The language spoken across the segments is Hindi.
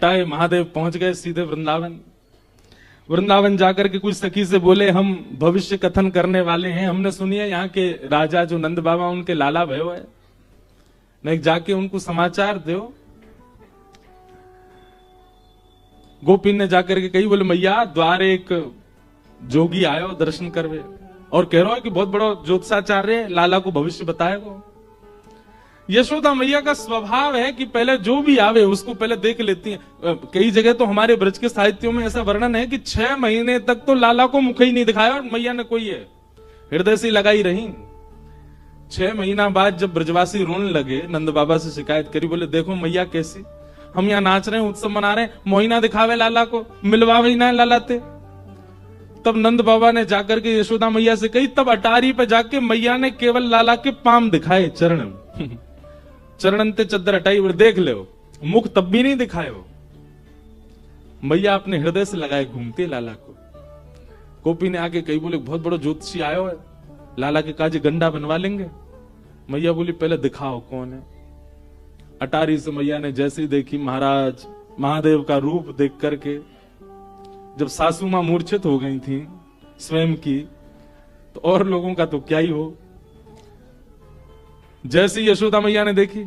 हटाए महादेव पहुंच गए सीधे वृंदावन। वृंदावन जाकर के कुछ सखी से बोले, हम भविष्य कथन करने वाले हैं, हमने सुनी है यहाँ के राजा जो नंद बाबा उनके लाला भयो है, नहीं जाके उनको समाचार दो। गोपी ने जाकर के कही, बोले मैया द्वारे एक जोगी आयो दर्शन करवे और कह रहा है कि बहुत बड़ा ज्योतिषाचार्य लाला को भविष्य बताएगा। यशोदा मैया का स्वभाव है कि पहले जो भी आवे उसको पहले देख लेती है। कई जगह तो हमारे ब्रज के साहित्यों में ऐसा वर्णन है कि 6 महीने तक तो लाला को मुख ही नहीं दिखाया और मैया ने कोई है हृदय से लगाई रही। 6 महीना बाद जब ब्रजवासी रोने लगे, नंद बाबा से शिकायत करी, बोले देखो मैया कैसी, हम यहाँ नाच रहे हैं, उत्सव मना रहे हैं, मोहिना दिखावे लाला को, मिलवावे ही ना लालाते। तब नंद बाबा ने जाकर के यशोदा मैया से कही, तब अटारी पे जाके मैया ने केवल लाला के पाम दिखाए, चरण चरणन ते चद्दर हटाई और देख ले, मुख तब भी नहीं दिखाए हो। मैया अपने हृदय से लगाए घूमते लाला को। गोपी ने आके कही, बोले बहुत बड़ा ज्योतिषी आयो है, लाला के काजे गंडा बनवा लेंगे। मैया बोली पहले दिखाओ कौन है। अटारी से मैया ने जैसे ही देखी महाराज महादेव का रूप देख करके, जब सासू मां मूर्छित हो गई थी स्वयं की, तो और लोगों का तो क्या ही हो। जैसे यशोदा मैया ने देखी,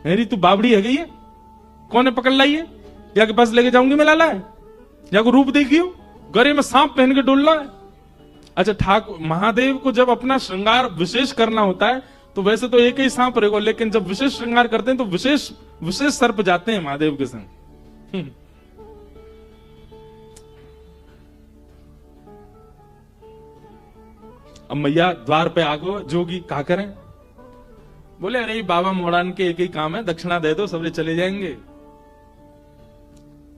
मेरी तू बावड़ी है गई है, कौन है पकड़ लाई है, या के पास लेके जाऊंगी मैं लाला है, या को रूप देखी हो, गले में सांप पहन के डोल रहा है। अच्छा ठाकुर महादेव को जब अपना श्रृंगार विशेष करना होता है तो वैसे तो एक ही सांप रहेगा, लेकिन जब विशेष श्रृंगार करते हैं तो विशेष सर्प जाते हैं महादेव के संग। अब मैया द्वार पे आगो, जोगी क्या करें। बोले अरे बाबा मोड़ान के एक ही काम है, दक्षिणा दे दो सबरे चले जाएंगे।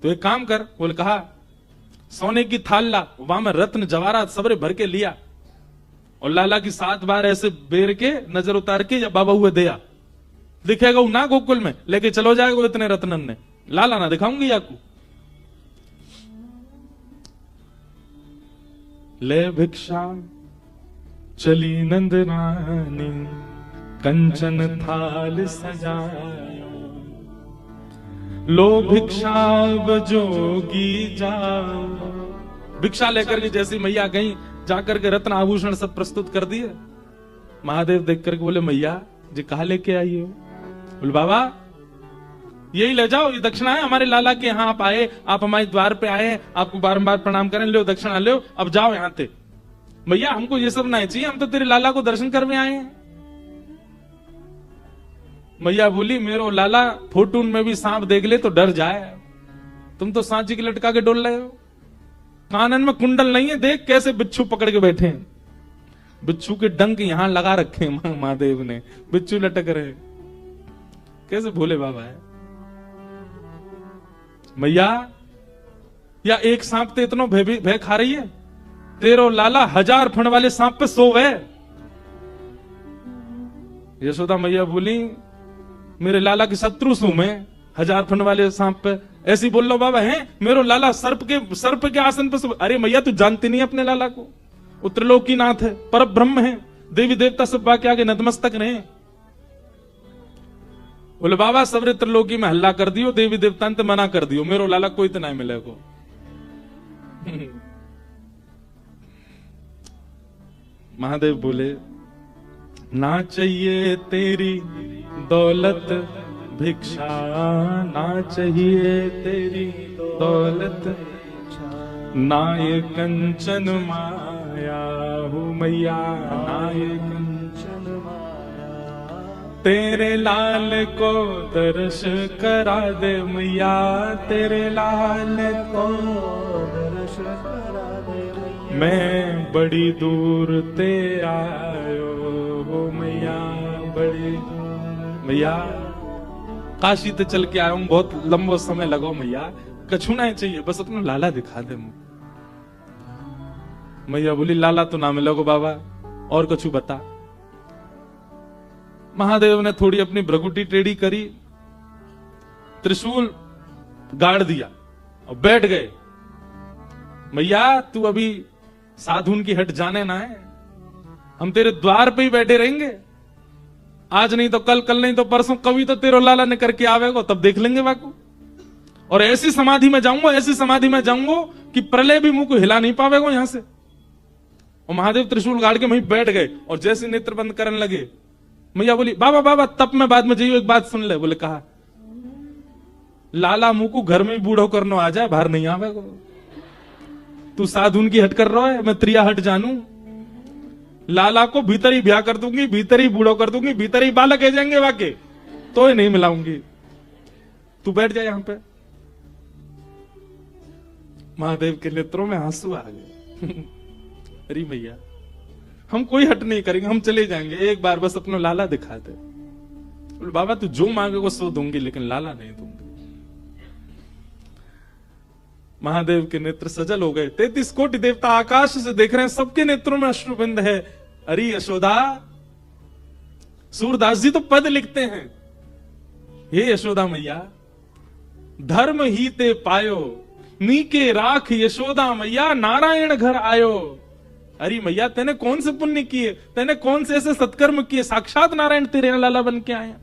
तो एक काम कर, बोले कहा सोने की थाल ला, वहां में रत्न जवाहरात सबरे भर के लिया और लाला की 7 बार ऐसे बेर के नजर उतार के या बाबा हुए दिया, दिखेगा वो ना गोकुल में, लेके चलो जाएगा इतने रत्नन ने, लाला ना दिखाऊंगी याकू। ले भिक्षा चली नंद रानी, कंचन थाल सजाया, लो भिक्षा जोगी जाओ। भिक्षा लेकर के जैसी मैया गई, जाकर के रत्न आभूषण सब प्रस्तुत कर दिए। महादेव देख करके बोले मैया जी कहा लेके आई हो। बोले बाबा यही ले जाओ, ये दक्षिणा है हमारे लाला के यहाँ, आप आए, आप हमारे द्वार पे आए, आपको बारंबार प्रणाम करें, लो दक्षिणा लो, अब जाओ यहाँ से। मैया हमको ये सब नहीं चाहिए, हम तो तेरे लाला को दर्शन करने आए हैं। मैया बोली मेरो लाला फोटून में भी सांप देख ले तो डर जाए, तुम तो सांची की लटका के डोल रहे हो, कानन में कुंडल नहीं है, देख कैसे बिच्छू पकड़ के बैठे हैं, बिच्छू के डंक यहां लगा रखे महादेव ने, बिच्छू लटक रहे, कैसे भोले बाबा है। मैया या एक सांप तो इतना भय खा रही है, तेरो लाला 1000 फण वाले सांप पे सो है। यशोदा मैया बोली मेरे लाला की शत्रु सू मैं, 1000 फण वाले सांप पे ऐसी बोल लो बाबा है, मेरो लाला सर्प के आसन पे। अरे मैया तू जानती नहीं अपने लाला को, उत्तरलोकीनाथ है, पर ब्रह्म है, देवी देवता सब बाकी आगे नतमस्तक रहे। बोले बाबा सबरे त्रिलोकी में हल्ला कर दियो, देवी देवता ने मना कर दियो, मेरो लाला कोई तो नहीं मिले को। महादेव बोले ना चाहिए तेरी दौलत भिक्षा, ना चाहिए तेरी दौलत, ना ये कंचन माया हो मैया, ना ये कंचन माया, तेरे लाल को दर्श करा दे मैया, तेरे लाल को दर्श करा दे, मैं बड़ी दूर ते आयो हो मैया, बड़ी मैया काशी ते चल के आया हूं, बहुत लंबा समय लगो मैया, कछु नहीं चाहिए, बस अपना लाला दिखा दे। मैया बोली लाला तो ना मिलोगे बाबा, और कछु बता। महादेव ने थोड़ी अपनी भ्रगुटी टेढ़ी करी, त्रिशूल गाड़ दिया और बैठ गए। मैया तू अभी साधुन की हट जाने ना है, हम तेरे द्वार पे ही बैठे रहेंगे, आज नहीं तो कल, कल नहीं तो परसों, कभी तो तेरो लाला ने करके आवेगो, तब देख लेंगे बाकू। और ऐसी समाधि में जाऊंगा, ऐसी समाधि में जाऊंगा कि प्रलय भी मुंह को हिला नहीं पावेगा यहां से। और महादेव त्रिशूल गाड़ के वहीं बैठ गए और जैसे नेत्र बंद करने लगे, मैया बोली बाबा बाबा तप में बाद में जाइयो, एक बात सुन ले। बोले कहा, लाला मुंह को घर में बूढ़ो करनो आ जाए, बाहर नहीं आवेगा। तू साधुन की हट कर रहा है, मैं त्रिया हट जानू। लाला को भीतर ही ब्याह कर दूंगी, भीतर ही बूढ़ो कर दूंगी, भीतर ही बालक कह जाएंगे वाके, तो ही नहीं मिलाऊंगी। तू बैठ जाए यहां पे। महादेव के नेत्रों में आंसू आ गए। अरे भैया हम कोई हट नहीं करेंगे, हम चले जाएंगे, एक बार बस अपना लाला दिखा दे। बोले बाबा तू जो मांगेगा सो दूंगी, लेकिन लाला नहीं दूंगी। महादेव के नेत्र सजल हो गए। 33 कोटि देवता आकाश से देख रहे हैं, सबके नेत्रों में अश्रुबिंद है। अरे यशोदा, सूरदास जी तो पद लिखते हैं, हे यशोदा मैया धर्म ही ते पायो, नीके राख यशोदा मैया नारायण घर आयो। अरे मैया तेने कौन से पुण्य किए, तेने कौन से ऐसे सत्कर्म किए, साक्षात नारायण तेरे लाला बन के आए।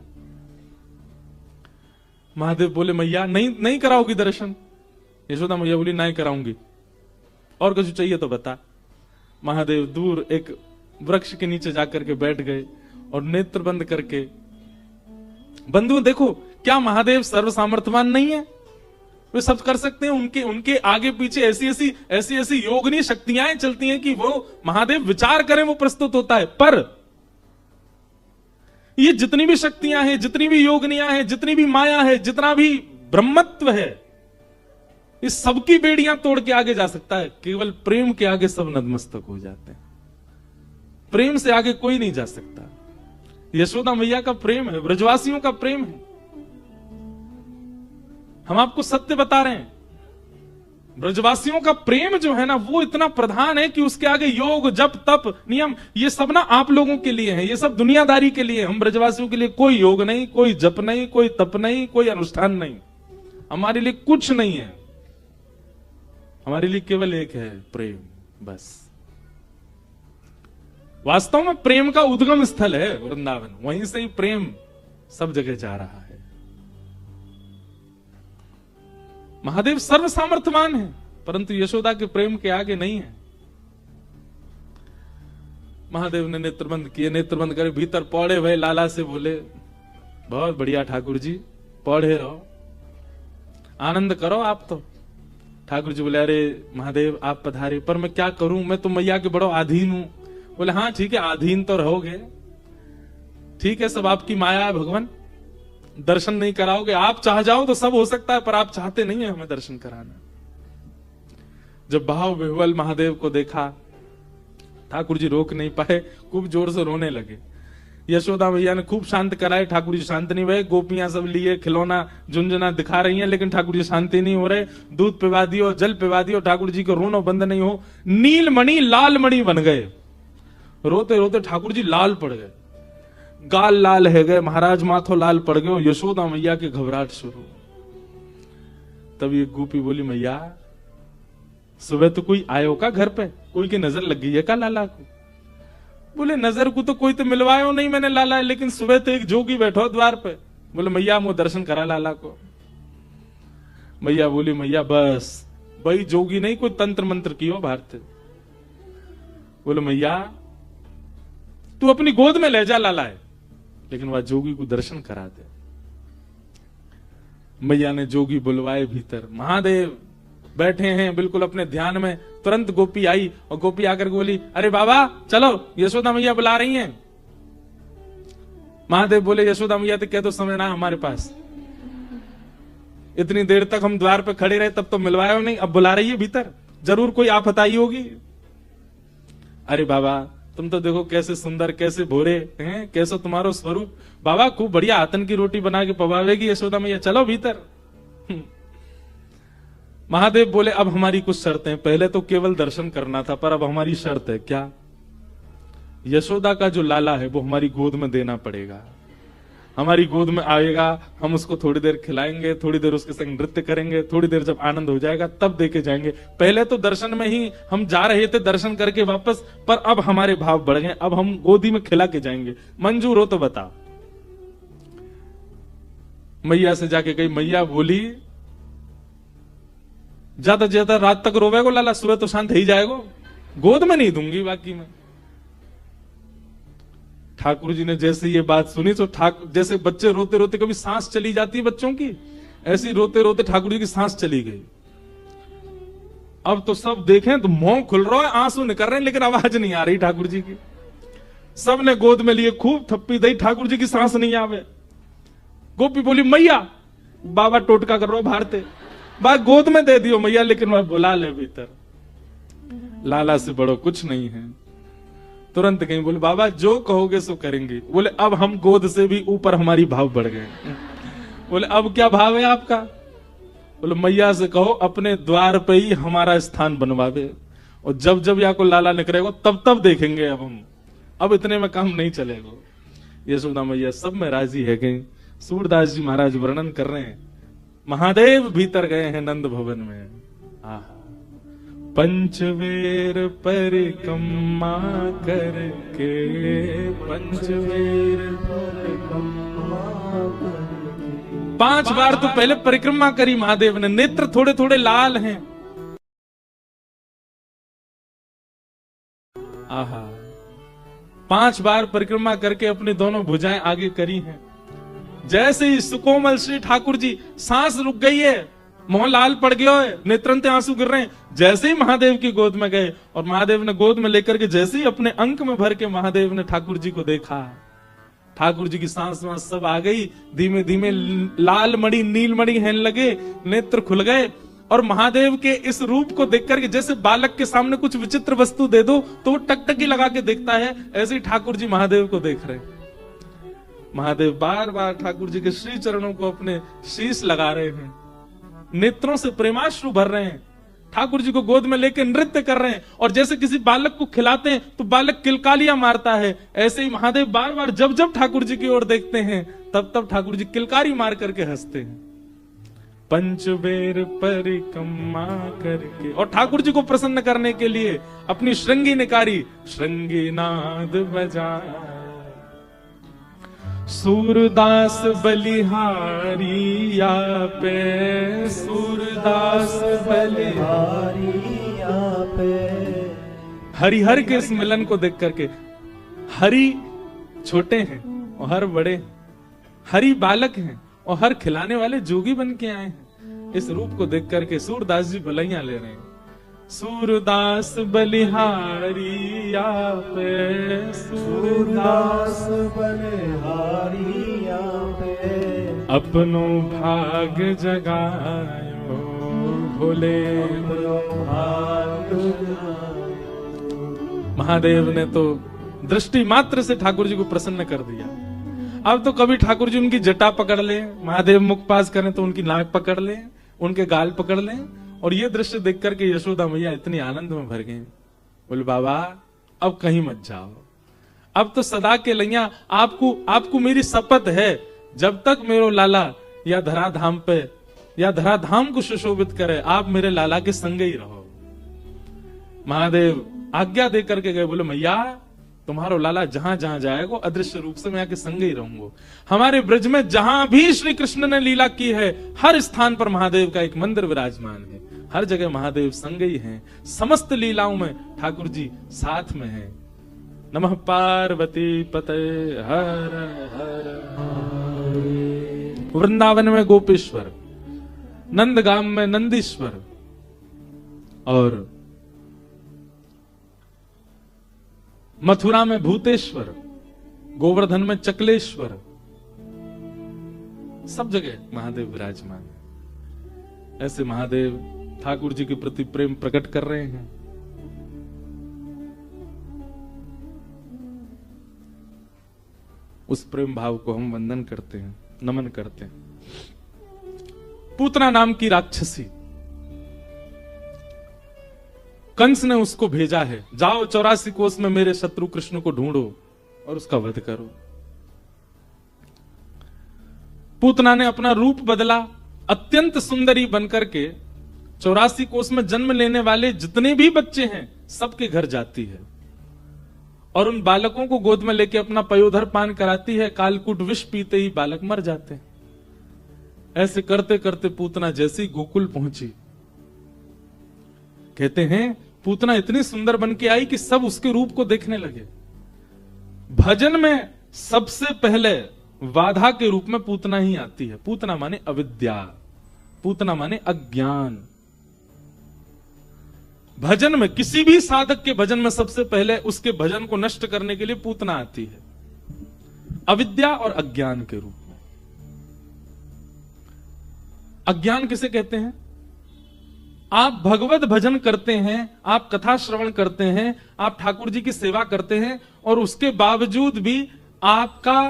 महादेव बोले मैया नहीं कराओगी दर्शन। यशोदा मैया बोली नहीं कराऊंगी, और कुछ चाहिए तो बता। महादेव दूर एक वृक्ष के नीचे जाकर के बैठ गए और नेत्र बंद करके, बंधु देखो क्या महादेव सर्व सामर्थ्यवान नहीं है? वे सब कर सकते हैं। उनके आगे पीछे ऐसी योगनी शक्तियां चलती हैं कि वो महादेव विचार करें वो प्रस्तुत होता है। पर ये जितनी भी शक्तियां हैं, जितनी भी योगनियां हैं, जितनी भी माया है, जितना भी ब्रह्मत्व है, इस सबकी बेड़ियां तोड़ के आगे जा सकता है। केवल प्रेम के आगे सब नतमस्तक हो जाते हैं। प्रेम से आगे कोई नहीं जा सकता। यशोदा मैया का प्रेम है, ब्रजवासियों का प्रेम है। हम आपको सत्य बता रहे हैं, ब्रजवासियों का प्रेम जो है ना वो इतना प्रधान है कि उसके आगे योग जप तप नियम ये सब ना आप लोगों के लिए है, ये सब दुनियादारी के लिए। हम ब्रजवासियों के लिए कोई योग नहीं, कोई जप नहीं, कोई तप नहीं, कोई अनुष्ठान नहीं, हमारे लिए कुछ नहीं है। हमारे लिए केवल एक है प्रेम, बस। वास्तव में प्रेम का उद्गम स्थल है वृंदावन, वहीं से ही प्रेम सब जगह जा रहा है। महादेव सर्व सामर्थ्यवान है, परंतु यशोदा के प्रेम के आगे नहीं है। महादेव ने नेत्रबंद किए, नेत्रबंद करे भीतर पौड़े भय लाला से बोले, बहुत बढ़िया ठाकुर जी, पौड़े रहो, आनंद करो आप तो। ठाकुर जी बोले, अरे महादेव आप पधारे, पर मैं क्या करूं, मैं तो मैया के बड़ो आधीन हूं। बोले हाँ ठीक है, आधीन तो रहोगे, ठीक है, सब आपकी माया है भगवान, दर्शन नहीं कराओगे। आप चाह जाओ तो सब हो सकता है, पर आप चाहते नहीं है हमें दर्शन कराना। जब भाव विह्वल महादेव को देखा, ठाकुर जी रोक नहीं पाए, खूब जोर से रोने लगे। यशोदा भैया ने खूब शांत कराए, ठाकुर जी शांत नहीं हुए। गोपियां सब लिए खिलौना झुंझुना दिखा रही हैं, लेकिन ठाकुर जी शांति नहीं हो रहे। दूध पिवा दियो, जल पिवा दियो, ठाकुर जी को रोना बंद नहीं हो। नीलमणि लाल मणि बन गए, रोते रोते ठाकुर जी लाल पड़ गए, गाल लाल है गए, महाराज माथो लाल पड़ गए। और यशोदा मैया के घबराहट शुरू। तब ये गोपी बोली, मैया सुबह तो कोई आयो का घर पे, कोई की नजर लग गई है का लाला को? बोले नजर को तो कोई तो मिलवायो नहीं मैंने लाला, लेकिन सुबह तो एक जोगी बैठो द्वार पे। बोले मैया मुझे दर्शन करा लाला को। मैया बोली, मैया बस भाई जोगी नहीं, कोई तंत्र मंत्र की हो भारत। बोले मैया तू अपनी गोद में ले जा लाला है, लेकिन वह जोगी को दर्शन करा दे। मैया ने जोगी बुलवाए भीतर, महादेव बैठे हैं बिल्कुल अपने ध्यान में। तुरंत गोपी आई और गोपी आकर बोली, अरे बाबा चलो यशोदा मैया बुला रही हैं। महादेव बोले, यशोदा मैया तो कह दो समय ना हमारे पास, इतनी देर तक हम द्वार पे खड़े रहे तब तो मिलवाया नहीं, अब बुला रही है भीतर, जरूर कोई आफत आई होगी। अरे बाबा तुम तो देखो कैसे सुंदर, कैसे भोरे हैं, कैसे तुम्हारो स्वरूप। बाबा खूब बढ़िया आतन की रोटी बना के पवावेगी यशोदा मैया, चलो भीतर। महादेव बोले, अब हमारी कुछ शर्तें, पहले तो केवल दर्शन करना था, पर अब हमारी शर्त है। क्या? यशोदा का जो लाला है वो हमारी गोद में देना पड़ेगा। हमारी गोद में आएगा, हम उसको थोड़ी देर खिलाएंगे, थोड़ी देर उसके संग नृत्य करेंगे, थोड़ी देर जब आनंद हो जाएगा तब देके जाएंगे। पहले तो दर्शन में ही हम जा रहे थे दर्शन करके वापस, पर अब हमारे भाव बढ़ गए, अब हम गोदी में खिला के जाएंगे। मंजूर हो तो बता। मैया से जाके गई, मैया बोली ज्यादा से ज्यादा रात तक रोवेगो लाला, सुबह तो शांत ही जाएगो, गोद में नहीं दूंगी बाकी में। ठाकुर जी ने जैसे ये बात सुनी तो जैसे बच्चे रोते रोते कभी सांस चली जाती है बच्चों की, ऐसी रोते रोते ठाकुर जी की सांस चली गई। अब तो सब देखें तो मुंह खुल रहा है, आंसू निकल रहे हैं, लेकिन आवाज नहीं आ रही ठाकुर जी की। सब ने गोद में लिए, खूब थप्पी दी, ठाकुर जी की सांस नहीं आवे। गोपी बोली मैया, बाबा टोटका कर रहा भारते, बा गोद में दे दियो मैया, लेकिन वह बुला ले भीतर। लाला से बड़ो कुछ नहीं है। तुरंत कहीं बोले बाबा जो कहोगे सो करेंगे। बोले अब हम गोद से भी ऊपर हमारी भाव बढ़ गए। बोले अब क्या भाव है आपका? बोले मैया से कहो अपने द्वार पे ही हमारा स्थान बनवावे, और जब जब या को लाला निकलेगा तब तब देखेंगे अब इतने में काम नहीं चलेगा। यशोदा मैया सब में राजी है गई। सूरदास जी महाराज वर्णन कर रहे हैं, महादेव भीतर गए हैं नंद भवन में। आहा, पंचवेर परिक्रमा करके, पंचवेर परिक्रमा करके, 5 बार तो पहले परिक्रमा करी महादेव ने। नेत्र थोड़े थोड़े लाल हैं। आहा, 5 बार परिक्रमा करके अपनी दोनों भुजाएं आगे करी हैं। जैसे ही सुकोमल श्री ठाकुर जी, सांस रुक गई है, मुंह लाल पड़ गया है, नेत्रंते आंसू गिर रहे हैं। जैसे ही महादेव की गोद में गए और महादेव ने गोद में लेकर के जैसे ही अपने अंक में भर के महादेव ने ठाकुर जी को देखा, ठाकुर जी की सांस वांस सब आ गई। धीमे धीमे लाल मणि नील मणि हेन लगे, नेत्र खुल गए। और महादेव के इस रूप को देख करके, जैसे बालक के सामने कुछ विचित्र वस्तु दे दो तो वो टकटकी लगा के देखता है, ऐसे ही ठाकुर जी महादेव को देख रहे। महादेव बार बार ठाकुर जी के श्री चरणों को अपने शीश लगा रहे हैं, नेत्रों से प्रेमाश्रु भर रहे हैं, ठाकुर जी को गोद में लेकर नृत्य कर रहे हैं। और जैसे किसी बालक को खिलाते हैं तो बालक किलकालियां मारता है, ऐसे ही महादेव बार बार जब जब ठाकुर जी की ओर देखते हैं तब तब ठाकुर जी किलकारी मार करके हंसते हैं। पंचबेर परिक्रमा करके, और ठाकुर जी को प्रसन्न करने के लिए अपनी श्रृंगी निकारी, श्रृंगी नाद बजाया। सूरदास बलिहारी या पे, सूरदास बलिहारी या पे। हरिहर के इस मिलन को देख करके, हरि छोटे हैं और हर बड़े, हरि बालक हैं और हर खिलाने वाले जोगी बन के आए हैं। इस रूप को देख करके सूरदास जी बलैया ले रहे हैं। सूरदास बलिहारी या पे, सूरदास बलिहारी या पे। अपनो भाग जगायो भोले, भाग। महादेव ने तो दृष्टि मात्र से ठाकुर जी को प्रसन्न कर दिया। अब तो कभी ठाकुर जी उनकी जटा पकड़ ले, महादेव मुख पास करें तो उनकी नाक पकड़ ले, उनके गाल पकड़ ले। और ये दृश्य देख करके यशोदा मैया इतनी आनंद में भर गई। बोले बाबा अब कहीं मत जाओ, अब तो सदा के लैया आपको मेरी शपथ है, जब तक मेरो लाला या धराधाम पे या धराधाम को सुशोभित करे, आप मेरे लाला के संग ही रहो। महादेव आज्ञा दे करके गए। बोले मैया तुम्हारो लाला जहां जहां जाएगा अदृश्य रूप से मैं आके संग ही रहूंगा। हमारे ब्रज में जहां भी श्री कृष्ण ने लीला की है, हर स्थान पर महादेव का एक मंदिर विराजमान है, हर जगह महादेव संग ही हैं। समस्त लीलाओं में ठाकुर जी साथ में हैं। नमः पार्वती पते हर हर हरे। वृंदावन में गोपेश्वर, नंदगाम में नंदीश्वर, और मथुरा में भूतेश्वर, गोवर्धन में चकलेश्वर, सब जगह महादेव विराजमान है। ऐसे महादेव ठाकुर जी के प्रति प्रेम प्रकट कर रहे हैं। उस प्रेम भाव को हम वंदन करते हैं, नमन करते हैं। पूतना नाम की राक्षसी, कंस ने उसको भेजा है, जाओ 84 कोस में मेरे शत्रु कृष्ण को ढूंढो और उसका वध करो। पूतना ने अपना रूप बदला, अत्यंत सुंदरी बनकर के 84 कोस में जन्म लेने वाले जितने भी बच्चे हैं सबके घर जाती है और उन बालकों को गोद में लेके अपना पयोधर पान कराती है। कालकूट विष पीते ही बालक मर जाते हैं। ऐसे करते करते पूतना जैसी गोकुल पहुंची, कहते हैं पूतना इतनी सुंदर बन के आई कि सब उसके रूप को देखने लगे। भजन में सबसे पहले बाधा के रूप में पूतना ही आती है। पूतना माने अविद्या, पूतना माने अज्ञान। भजन में, किसी भी साधक के भजन में सबसे पहले उसके भजन को नष्ट करने के लिए पूतना आती है, अविद्या और अज्ञान के रूप में। अज्ञान किसे कहते हैं? आप भगवत भजन करते हैं, आप कथा श्रवण करते हैं, आप ठाकुर जी की सेवा करते हैं और उसके बावजूद भी आपका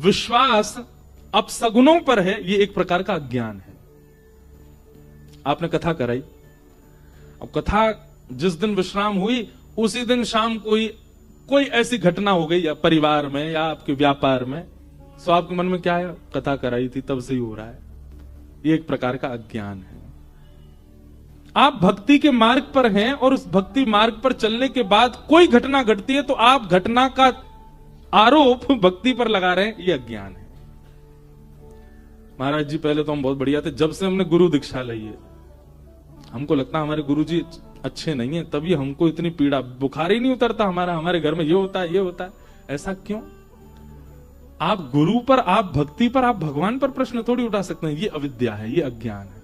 विश्वास अपसगुनों पर है, ये एक प्रकार का अज्ञान है। आपने कथा कराई, अब कथा जिस दिन विश्राम हुई उसी दिन शाम कोई ऐसी घटना हो गई या परिवार में या आपके व्यापार में, तो आपके मन में क्या है? कथा कराई थी तब से ही हो रहा है। ये एक प्रकार का अज्ञान है। आप भक्ति के मार्ग पर हैं और उस भक्ति मार्ग पर चलने के बाद कोई घटना घटती है तो आप घटना का आरोप भक्ति पर लगा रहे हैं, ये अज्ञान है। महाराज जी पहले तो हम बहुत बढ़िया थे, जब से हमने गुरु दीक्षा ली है हमको लगता है हमारे गुरु जी अच्छे नहीं है, तभी हमको इतनी पीड़ा, बुखार ही नहीं उतरता हमारे घर में ये होता है ये होता है। ऐसा क्यों? आप गुरु पर, आप भक्ति पर, आप भगवान पर प्रश्न थोड़ी उठा सकते हैं। ये अविद्या है, ये अज्ञान है।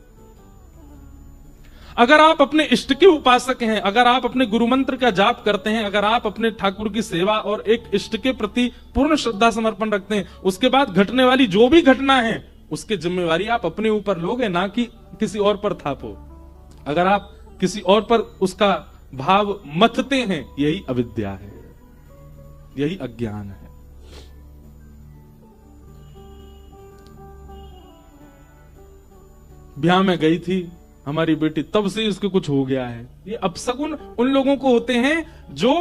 अगर आप अपने इष्ट के उपासक हैं, अगर आप अपने गुरु मंत्र का जाप करते हैं, अगर आप अपने ठाकुर की सेवा और एक इष्ट के प्रति पूर्ण श्रद्धा समर्पण रखते हैं, उसके बाद घटने वाली जो भी घटना है उसकी जिम्मेवारी आप अपने ऊपर लोगे, ना कि किसी और पर थापो। अगर आप किसी और पर उसका भाव मथते हैं, यही अविद्या है, यही अज्ञान है। ब्याह में गई थी हमारी बेटी, तब से इसके कुछ हो गया है। ये अपशगुन उन लोगों को होते हैं जो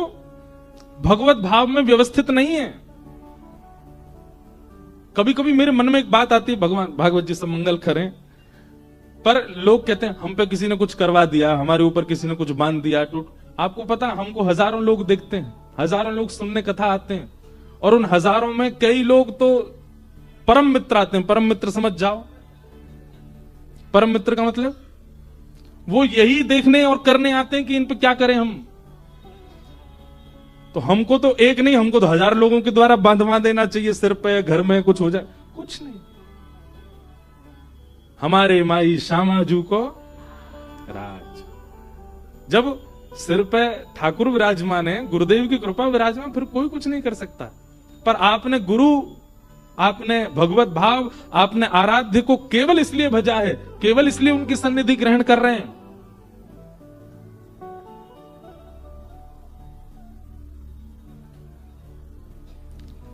भगवत भाव में व्यवस्थित नहीं है। कभी कभी मेरे मन में एक बात आती है, भगवान भागवत जी सब मंगल करें, पर लोग कहते हैं हम पे किसी ने कुछ करवा दिया, हमारे ऊपर किसी ने कुछ बांध दिया टूट। आपको पता, हमको हजारों लोग देखते हैं, हजारों लोग सुनने कथा आते हैं, और उन हजारों में कई लोग तो परम मित्र आते हैं। परम मित्र समझ जाओ, परम मित्र का मतलब वो यही देखने और करने आते हैं कि इन पे क्या करें हम। तो हमको तो एक नहीं, हमको तो 1000 लोगों के द्वारा बांधवा देना चाहिए सिर पे, घर में कुछ हो जाए। कुछ नहीं, हमारे माई श्यामाजू को राज। जब सिर पे ठाकुर विराजमान है, गुरुदेव की कृपा विराजमान, फिर कोई कुछ नहीं कर सकता। पर आपने गुरु, आपने भगवत भाव, आपने आराध्य को केवल इसलिए भजा है, केवल इसलिए उनकी सन्निधि ग्रहण कर रहे हैं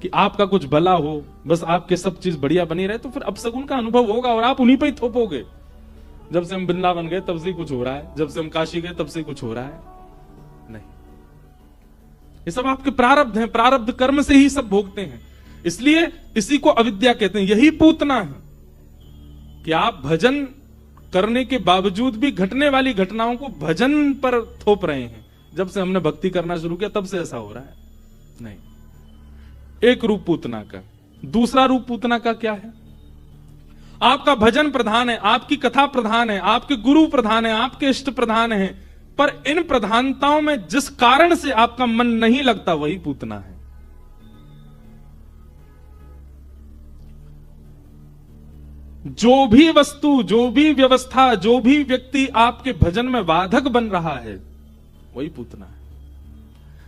कि आपका कुछ भला हो, बस आपके सब चीज बढ़िया बनी रहे, तो फिर अपशगुन का अनुभव होगा और आप उन्हीं पे ही थोपोगे। जब से हम वृंदावन गए तब से ही कुछ हो रहा है, जब से हम काशी गए तब से ही कुछ हो रहा है। नहीं, ये सब आपके प्रारब्ध हैं, प्रारब्ध कर्म से ही सब भोगते हैं। इसलिए इसी को अविद्या कहते हैं। यही पूतना है कि आप भजन करने के बावजूद भी घटने वाली घटनाओं को भजन पर थोप रहे हैं। जब से हमने भक्ति करना शुरू किया तब से ऐसा हो रहा है। नहीं, एक रूप पूतना का। दूसरा रूप पूतना का क्या है? आपका भजन प्रधान है, आपकी कथा प्रधान है, आपके गुरु प्रधान है, आपके इष्ट प्रधान है, पर इन प्रधानताओं में जिस कारण से आपका मन नहीं लगता वही पूतना है। जो भी वस्तु, जो भी व्यवस्था, जो भी व्यक्ति आपके भजन में बाधक बन रहा है वही पूतना है।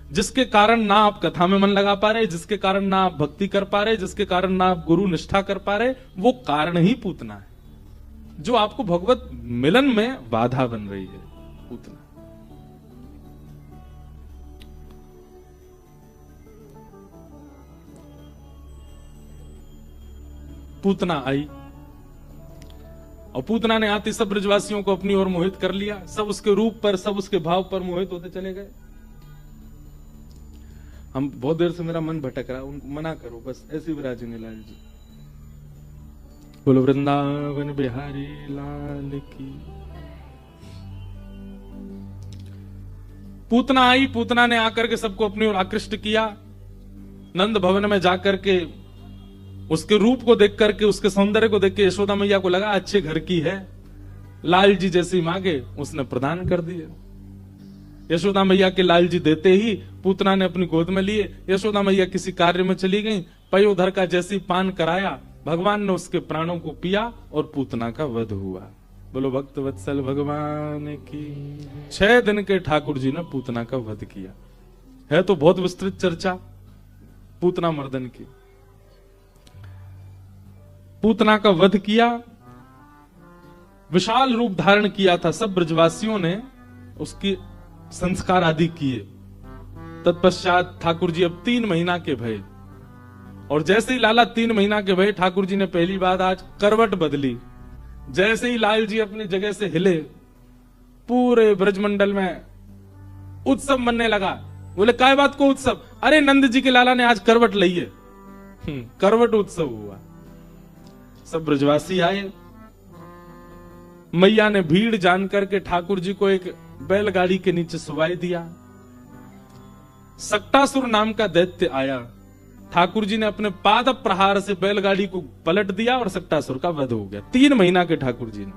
जिसके कारण ना आप कथा में मन लगा पा रहे, जिसके कारण ना आप भक्ति कर पा रहे, जिसके कारण ना आप गुरु निष्ठा कर पा रहे, वो कारण ही पूतना है। जो आपको भगवत मिलन में बाधा बन रही है, पूतना। पूतना आई और पूतना ने आते सब ब्रजवासियों को अपनी ओर मोहित कर लिया। सब उसके रूप पर, सब उसके भाव पर मोहित होते चले गए। हम बहुत देर से, मेरा मन भटक रहा, उनको मना करो बस, ऐसे विराजेंगे लाल जी। बोलो वृंदावन बिहारी लाल की। पूतना आई, पूतना ने आकर के सबको अपनी ओर आकृष्ट किया। नंद भवन में जाकर के उसके रूप को देख करके, उसके सौंदर्य को देख के यशोदा मैया को लगा अच्छे घर की है, लाल जी जैसी मांगे उसने प्रदान कर दिए। यशोदा मैया के लाल जी देते ही पूतना ने अपनी गोद में लिए। यशोदा मैया किसी कार्य में चली गई, पयोधर का जैसी पान कराया, भगवान ने उसके प्राणों को पिया और पूतना का वध हुआ। बोलो भक्त वत्सल भगवान की। 6 दिन के ठाकुर जी ने पूतना का वध किया। है तो बहुत विस्तृत चर्चा पूतना मर्दन की। पूतना का वध किया, विशाल रूप धारण किया था। सब ब्रजवासियों ने उसकी संस्कार आदि किए। तत्पश्चात ठाकुर जी अब 3 महीना के भये, और जैसे ही लाला 3 महीना के भये, ठाकुर जी ने पहली बात आज करवट बदली। जैसे ही लाल जी अपनी जगह से हिले, पूरे ब्रजमंडल में उत्सव मनने लगा। बोले काय बात को उत्सव? अरे नंद जी के लाला ने आज करवट ली है। करवट उत्सव हुआ। सब ब्रजवासी आए। मैया ने भीड़ जानकर के ठाकुर जी को एक बैलगाड़ी के नीचे सुवाई दिया। सक्टासुर नाम का दैत्य आया। ठाकुर जी ने अपने पाद प्रहार से बैलगाड़ी को पलट दिया और सक्टासुर का वध हो गया। 3 महीना के ठाकुर जी ने।